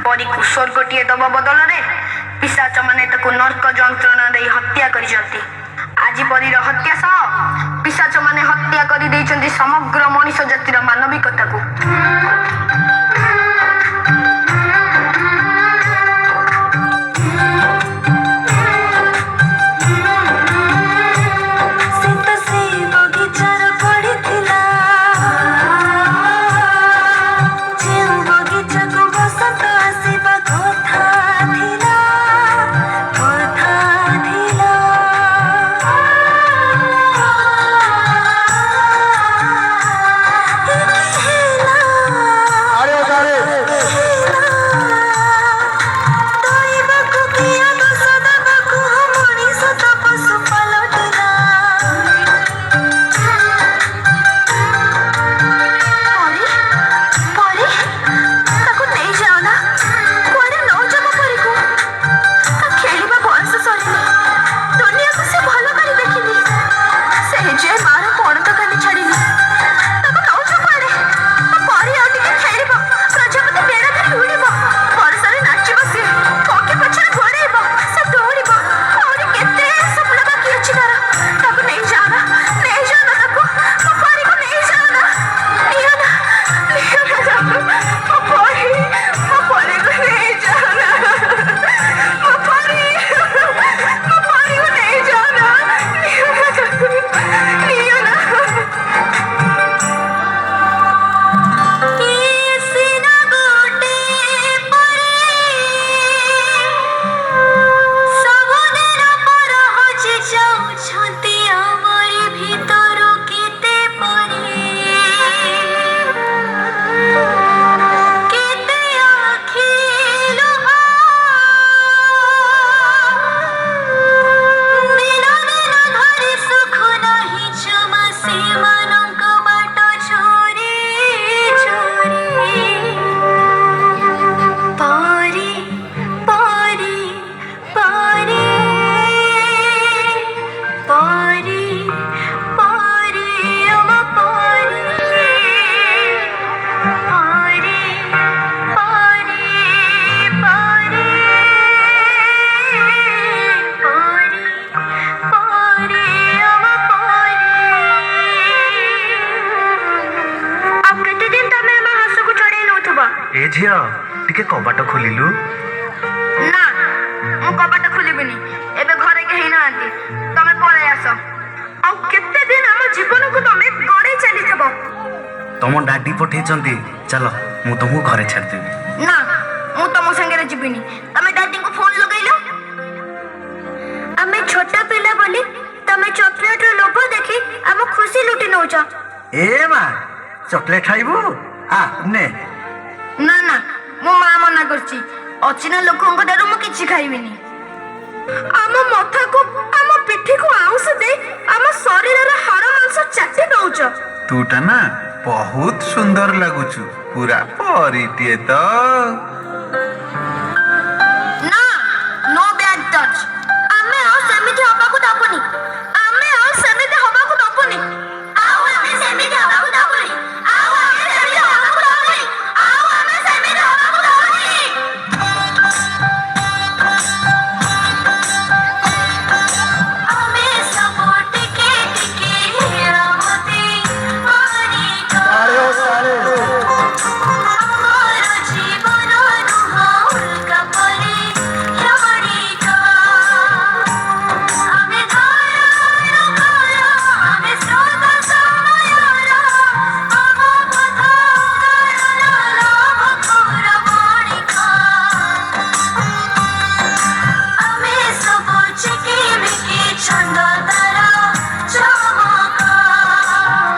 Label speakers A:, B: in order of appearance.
A: परी को स्वर्गटीए दबा बदल में पिशाच माने ताकू नर्क जंत्रणा दे हत्या करिसंती। आज परीर हत्या सह पिशाच माने हत्या करि दैछंती समग्र मनुष्य जातिर मानविकता को।
B: ए झिया टिके कबाट खोलिलु
A: ना मु कबाट खोलिबिनी एबे घरे केही नांती तमे पळे आसो आ केते दिन हम जीवन को तमे गड़े चली जबो
B: तम डाडी पठेचंती चलो मु तुमको घरे छाड़ देबी
A: ना मु तम संगे रे जीबिनी तमे डाडी को फोन लगाइलो हमें छोटा पिला बोली तमे चॉकलेट रो लोभ देखी हम खुशी लुटी नौछ
B: ए मा चॉकलेट खाइबो आ ने
A: ना ना मो मां मना करची अचिना लोकन को दारू मु किछि खाइबिनी आम मथा को आम पिठी को आउस दे आम शरीर रे हाड़ मांस चाटी दउछ
C: तूटा ना बहुत सुंदर लागुचु पूरा परिटिए तो
A: ना नो बैड टच आमे आ सेमिथि हबा को दाबनी